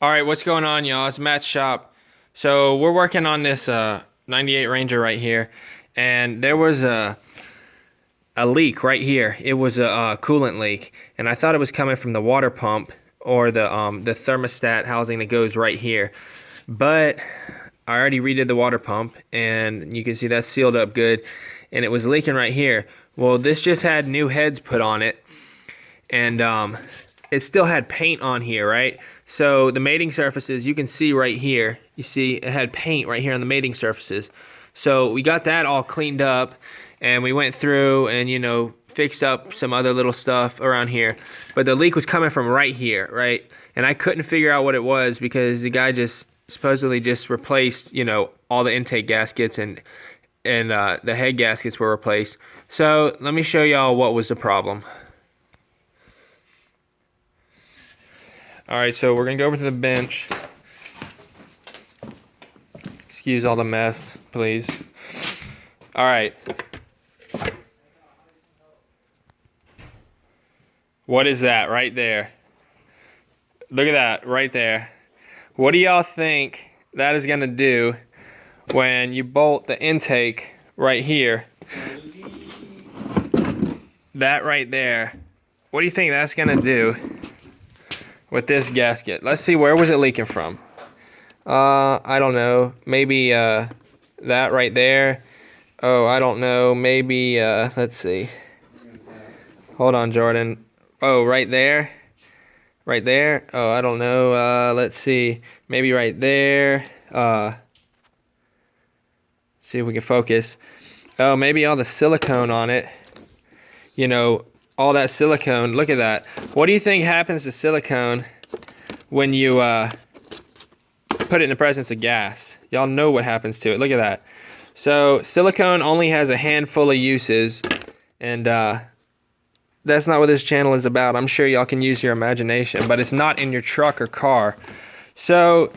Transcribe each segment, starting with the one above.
All right, what's going on, y'all? It's Matt's shop. So we're working on this 98 Ranger right here, and there was a leak right here. It was a coolant leak, and I thought it was coming from the water pump or the thermostat housing that goes right here. But I already redid the water pump, and you can see that's sealed up good, and it was leaking right here. Well, this just had new heads put on it, and it still had paint on here, right? So the mating surfaces, you can see right here, you see it had paint right here on the mating surfaces. So we got that all cleaned up, and we went through and, you know, fixed up some other little stuff around here. But the leak was coming from right here, right? And I couldn't figure out what it was because the guy just supposedly just replaced, you know, all the intake gaskets, and the head gaskets were replaced. So let me show y'all what was the problem. Alright, so we're going to go over to the bench. Excuse all the mess, please. Alright. What is that right there? Look at that right there. What do y'all think that is going to do when you bolt the intake right here? That right there. What do you think that's going to do with this gasket? Let's see, where was it leaking from? I don't know. Maybe that right there. Oh, I don't know. Maybe let's see. Hold on, Jordan. Oh, right there. Right there. Oh, I don't know. Let's see. Maybe right there. See if we can focus. Oh, maybe all the silicone on it. You know, all that silicone. Look at that. What do you think happens to silicone when you put it in the presence of gas? Y'all know what happens to it. Look at that. So silicone only has a handful of uses, and that's not what this channel is about. I'm sure y'all can use your imagination, but it's not in your truck or car. So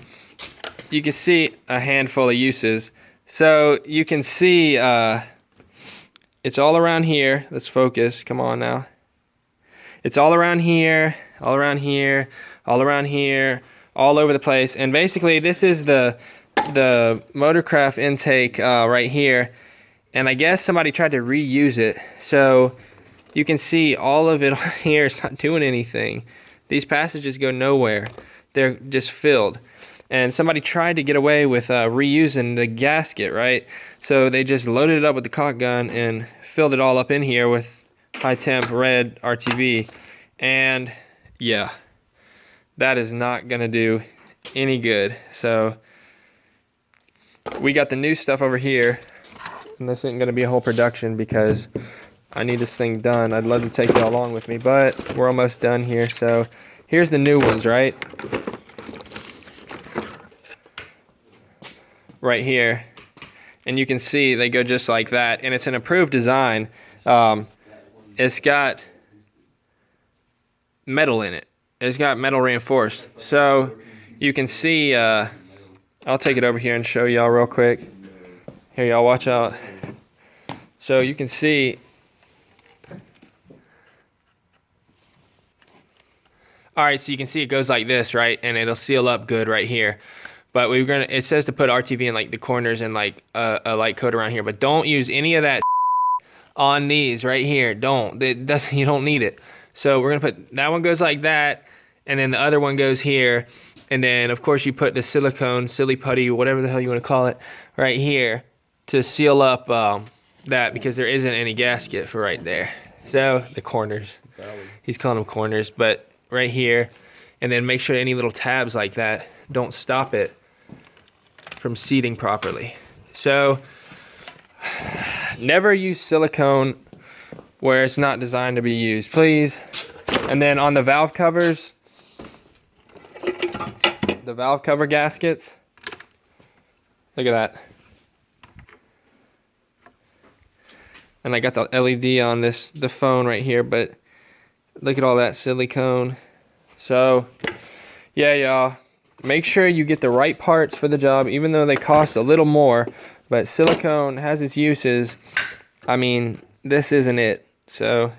you can see a handful of uses. So you can see it's all around here. Let's focus. Come on now. It's all around here, all around here, all around here, all over the place. And basically, this is the Motorcraft intake right here. And I guess somebody tried to reuse it. So you can see all of it on here is not doing anything. These passages go nowhere. They're just filled. And somebody tried to get away with reusing the gasket, right? So they just loaded it up with the caulk gun and filled it all up in here with high temp red RTV. And yeah, that is not gonna do any good. So we got the new stuff over here, and this isn't gonna be a whole production because I need this thing done. I'd love to take y'all along with me, but we're almost done here. So here's the new ones, right? Right here. And you can see they go just like that, and it's an approved design. It's got metal in it. It's got metal reinforced. So you can see, I'll take it over here and show y'all real quick. Here, y'all watch out. So you can see, alright, so you can see it goes like this, right? And it'll seal up good right here. But we're gonna, it says to put RTV in like the corners and like a light coat around here, but don't use any of that on these right here. Don't. You don't need it. So we're gonna put, that one goes like that, and then the other one goes here, and then of course you put the silicone, silly putty, whatever the hell you want to call it, right here to seal up that, because there isn't any gasket for right there. So the corners, he's calling them corners, but right here, and then make sure any little tabs like that don't stop it from seating properly. So never use silicone where it's not designed to be used, please. And then on the valve covers, the valve cover gaskets, look at that. And I got the LED on the phone right here, but look at all that silicone. So yeah, y'all, make sure you get the right parts for the job, even though they cost a little more. But silicone has its uses. I mean, this isn't it. So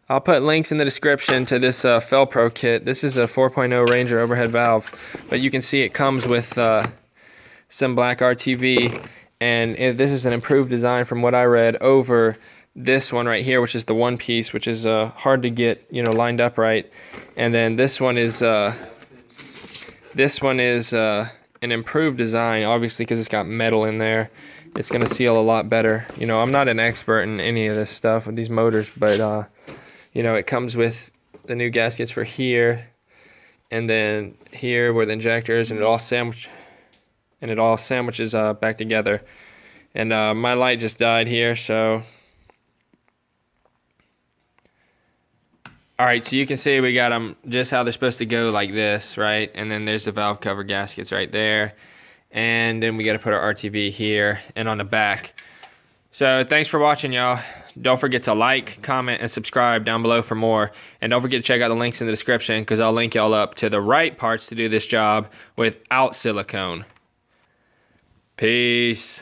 I'll put links in the description to this Felpro kit. This is a 4.0 Ranger overhead valve, but you can see it comes with some black RTV, and this is an improved design from what I read over this one right here, which is the one piece, which is hard to get, you know, lined up right. And then this one is an improved design, obviously, because it's got metal in there. It's gonna seal a lot better. You know, I'm not an expert in any of this stuff with these motors, but you know, it comes with the new gaskets for here, and then here where the injectors, and it all sandwiches back together. And my light just died here, so. Alright, so you can see we got them just how they're supposed to go, like this, right? And then there's the valve cover gaskets right there. And then we got to put our RTV here and on the back. So thanks for watching, y'all. Don't forget to like, comment, and subscribe down below for more. And don't forget to check out the links in the description, because I'll link y'all up to the right parts to do this job without silicone. Peace.